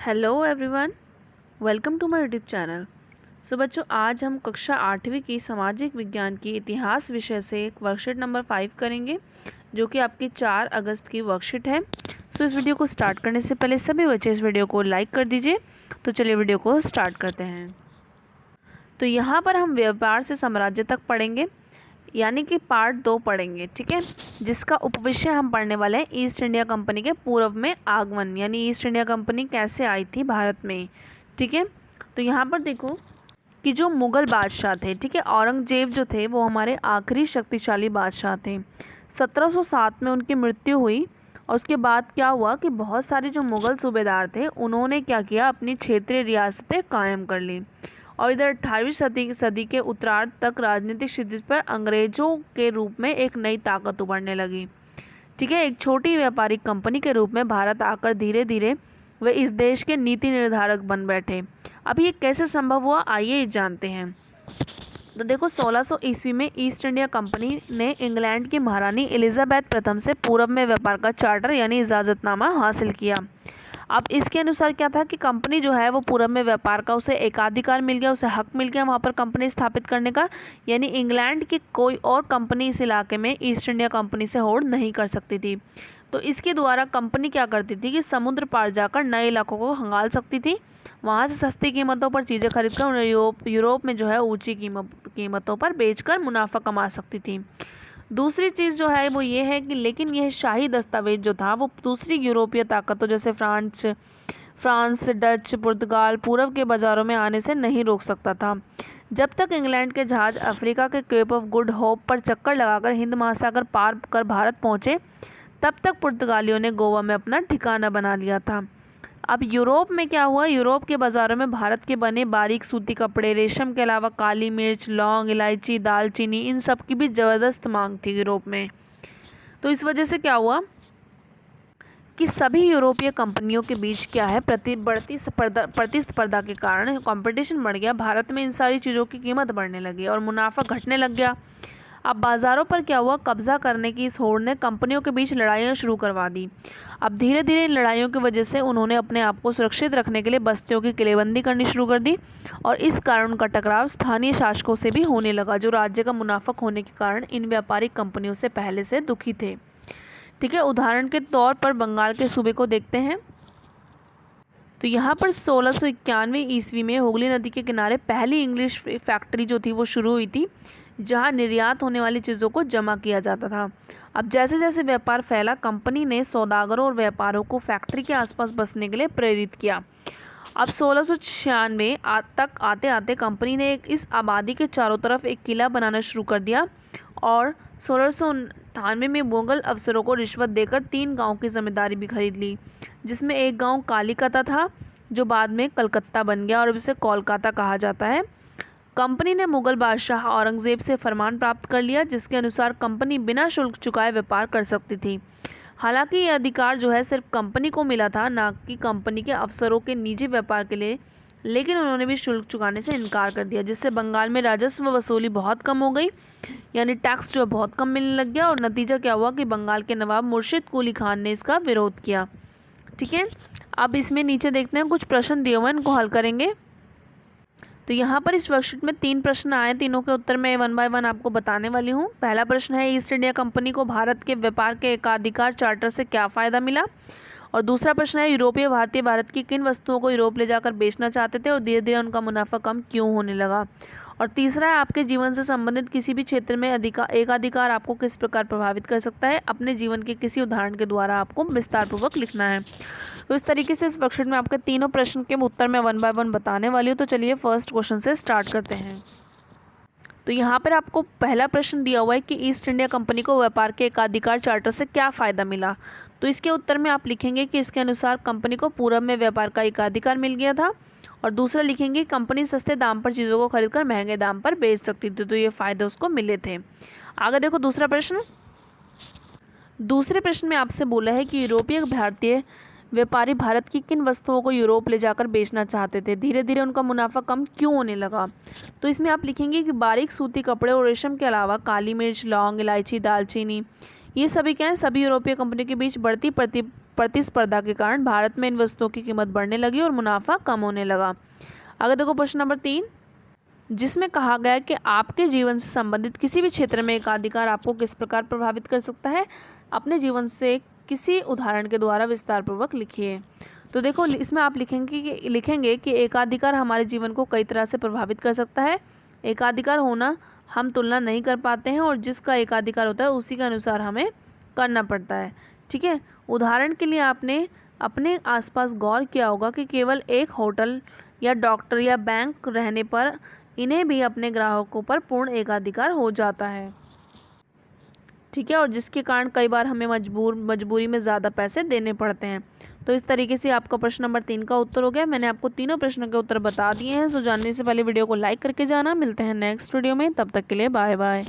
Hello everyone, welcome to my YouTube channel. So बच्चों, आज हम कक्षा 8वीं की सामाजिक विज्ञान की इतिहास विषय से एक वर्कशीट नंबर 5 करेंगे, जो कि आपकी 4 अगस्त की वर्कशीट है। सो इस वीडियो को स्टार्ट करने से पहले सभी बच्चे इस वीडियो को लाइक कर दीजिए। तो चलिए वीडियो को स्टार्ट करते हैं। तो यहाँ पर हम व्यापार से साम्राज्य तक पढ़ेंगे, यानी कि पार्ट 2 पढ़ेंगे, ठीक है, जिसका उपविषय हम पढ़ने वाले हैं ईस्ट इंडिया कंपनी के पूर्व में आगमन, यानी ईस्ट इंडिया कंपनी कैसे आई थी भारत में। ठीक है, तो यहाँ पर देखो कि जो मुग़ल बादशाह थे, ठीक है, औरंगजेब जो थे वो हमारे आखिरी शक्तिशाली बादशाह थे। 1707 में उनकी मृत्यु हुई और उसके बाद क्या हुआ कि बहुत सारे जो मुग़ल सूबेदार थे उन्होंने क्या किया, अपनी क्षेत्रीय रियासतें कायम कर ली। और इधर 18वीं सदी के उत्तरार्ध तक राजनीतिक क्षितिज पर अंग्रेजों के रूप में एक नई ताकत उभरने लगी। ठीक है, एक छोटी व्यापारिक कंपनी के रूप में भारत आकर धीरे धीरे वे इस देश के नीति निर्धारक बन बैठे। अब ये कैसे संभव हुआ, आइए जानते हैं। तो देखो, 1600 ईस्वी में ईस्ट इंडिया कंपनी ने इंग्लैंड की महारानी एलिजाबेथ प्रथम से पूरब में व्यापार का चार्टर यानी इजाज़तनामा हासिल किया। अब इसके अनुसार क्या था कि कंपनी जो है वो पूरब में व्यापार का उसे एकाधिकार मिल गया, उसे हक मिल गया वहाँ पर कंपनी स्थापित करने का, यानी इंग्लैंड की कोई और कंपनी इस इलाके में ईस्ट इंडिया कंपनी से होड़ नहीं कर सकती थी। तो इसके द्वारा कंपनी क्या करती थी कि समुद्र पार जाकर नए इलाकों को खंगाल सकती थी, वहाँ से सस्ती कीमतों पर चीज़ें खरीदकर उन्हें यूरोप में जो है ऊंची कीमतों पर बेचकर मुनाफा कमा सकती थी। दूसरी चीज़ जो है वो ये है कि लेकिन यह शाही दस्तावेज जो था वो दूसरी यूरोपीय ताकतों जैसे फ्रांस, डच, पुर्तगाल पूर्व के बाज़ारों में आने से नहीं रोक सकता था। जब तक इंग्लैंड के जहाज़ अफ्रीका के केप ऑफ गुड होप पर चक्कर लगाकर हिंद महासागर पार कर भारत पहुँचे, तब तक पुर्तगालियों ने गोवा में अपना ठिकाना बना लिया था। अब यूरोप में क्या हुआ, यूरोप के बाज़ारों में भारत के बने बारीक सूती कपड़े, रेशम के अलावा काली मिर्च, लौंग, इलायची, दालचीनी, इन सब की भी ज़बरदस्त मांग थी यूरोप में। तो इस वजह से क्या हुआ कि सभी यूरोपीय कंपनियों के बीच क्या है, प्रतिस्पर्धा के कारण कंपटीशन बढ़ गया। भारत में इन सारी चीज़ों की कीमत बढ़ने लगी और मुनाफा घटने लग गया। अब बाज़ारों पर क्या हुआ, कब्जा करने की इस होड़ ने कंपनियों के बीच लड़ाइयाँ शुरू करवा दी। अब धीरे धीरे इन लड़ाइयों की वजह से उन्होंने अपने आप को सुरक्षित रखने के लिए बस्तियों की किलेबंदी करनी शुरू कर दी और इस कारण उनका टकराव स्थानीय शासकों से भी होने लगा, जो राज्य का मुनाफा होने के कारण इन व्यापारिक कंपनियों से पहले से दुखी थे। ठीक है, उदाहरण के तौर पर बंगाल के सूबे को देखते हैं। तो यहाँ पर 1691 ईस्वी में हुगली नदी के किनारे पहली इंग्लिश फैक्ट्री जो थी वो शुरू हुई थी, जहाँ निर्यात होने वाली चीज़ों को जमा किया जाता था। अब जैसे जैसे व्यापार फैला, कंपनी ने सौदागरों और व्यापारों को फैक्ट्री के आसपास बसने के लिए प्रेरित किया। अब 1696 तक आते आते कंपनी ने इस आबादी के चारों तरफ एक किला बनाना शुरू कर दिया और 1698 में मुगल अफसरों को रिश्वत देकर 3 गाँव की जिम्मेदारी भी खरीद ली, जिसमें एक गाँव कालीकता था जो बाद में कलकत्ता बन गया और अब इसे कोलकाता कहा जाता है। कंपनी ने मुगल बादशाह औरंगजेब से फरमान प्राप्त कर लिया, जिसके अनुसार कंपनी बिना शुल्क चुकाए व्यापार कर सकती थी। हालांकि यह अधिकार जो है सिर्फ कंपनी को मिला था, ना कि कंपनी के अफसरों के निजी व्यापार के लिए, लेकिन उन्होंने भी शुल्क चुकाने से इनकार कर दिया, जिससे बंगाल में राजस्व वसूली बहुत कम हो गई, यानी टैक्स जो है बहुत कम मिलने लग गया। और नतीजा क्या हुआ कि बंगाल के नवाब मुर्शिद कुली खान ने इसका विरोध किया। ठीक है, अब इसमें नीचे देखते हैं, कुछ प्रश्न दिए हुए हैं, इनको हल करेंगे। तो यहाँ पर इस वर्कशीट में 3 प्रश्न आए, तीनों के उत्तर मैं 1 बाय 1 आपको बताने वाली हूँ। पहला प्रश्न है, ईस्ट इंडिया कंपनी को भारत के व्यापार के एकाधिकार चार्टर से क्या फ़ायदा मिला। और दूसरा प्रश्न है, यूरोपीय भारतीय भारत की किन वस्तुओं को यूरोप ले जाकर बेचना चाहते थे और धीरे धीरे उनका मुनाफा कम क्यों होने लगा। और तीसरा है, आपके जीवन से संबंधित किसी भी क्षेत्र में एकाधिकार आपको किस प्रकार प्रभावित कर सकता है। अपने जीवन के किसी उदाहरण के द्वारा आपको विस्तारपूर्वक लिखना है। तो इस तरीके से इस वर्कशीट में आपके तीनों प्रश्न के उत्तर मैं 1 बाय 1 बताने वाली हूँ। तो चलिए फर्स्ट क्वेश्चन से स्टार्ट करते हैं। तो यहाँ पर आपको पहला प्रश्न दिया हुआ है कि ईस्ट इंडिया कंपनी को व्यापार के एकाधिकार चार्टर से क्या फ़ायदा मिला। तो इसके उत्तर में आप लिखेंगे कि इसके अनुसार कंपनी को पूरब में व्यापार का एकाधिकार मिल गया था, और दूसरा लिखेंगे कंपनी सस्ते दाम पर चीज़ों को खरीदकर महंगे दाम पर बेच सकती थी, तो ये फ़ायदे उसको मिले थे। आगे देखो दूसरा प्रश्न। दूसरे प्रश्न में आपसे बोला है कि यूरोपीय भारतीय व्यापारी भारत की किन वस्तुओं को यूरोप ले जाकर बेचना चाहते थे, धीरे धीरे उनका मुनाफा कम क्यों होने लगा। तो इसमें आप लिखेंगे कि बारीक सूती कपड़े और रेशम के अलावा काली मिर्च, लौंग, इलायची, दालचीनी, ये सभी क्या है, सभी यूरोपीय कंपनी के बीच बढ़ती प्रतिस्पर्धा के कारण भारत में इन वस्तुओं की कीमत बढ़ने लगी और मुनाफा कम होने लगा। अगर देखो प्रश्न नंबर 3, जिसमें कहा गया है कि आपके जीवन से संबंधित किसी भी क्षेत्र में एकाधिकार आपको किस प्रकार प्रभावित कर सकता है, अपने जीवन से किसी उदाहरण के द्वारा विस्तार पूर्वक लिखिए। तो देखो इसमें आप लिखेंगे कि एकाधिकार हमारे जीवन को कई तरह से प्रभावित कर सकता है। एकाधिकार होना हम तुलना नहीं कर पाते हैं और जिसका एकाधिकार होता है उसी के अनुसार हमें करना पड़ता है। ठीक है, उदाहरण के लिए आपने अपने आसपास गौर किया होगा कि केवल एक होटल या डॉक्टर या बैंक रहने पर इन्हें भी अपने ग्राहकों पर पूर्ण एकाधिकार हो जाता है। ठीक है, और जिसके कारण कई बार हमें मजबूरी में ज़्यादा पैसे देने पड़ते हैं। तो इस तरीके से आपका प्रश्न नंबर 3 का उत्तर हो गया। मैंने आपको तीनों प्रश्नों के उत्तर बता दिए हैं। सो जानने से पहले वीडियो को लाइक करके जाना। मिलते हैं नेक्स्ट वीडियो में, तब तक के लिए बाय बाय।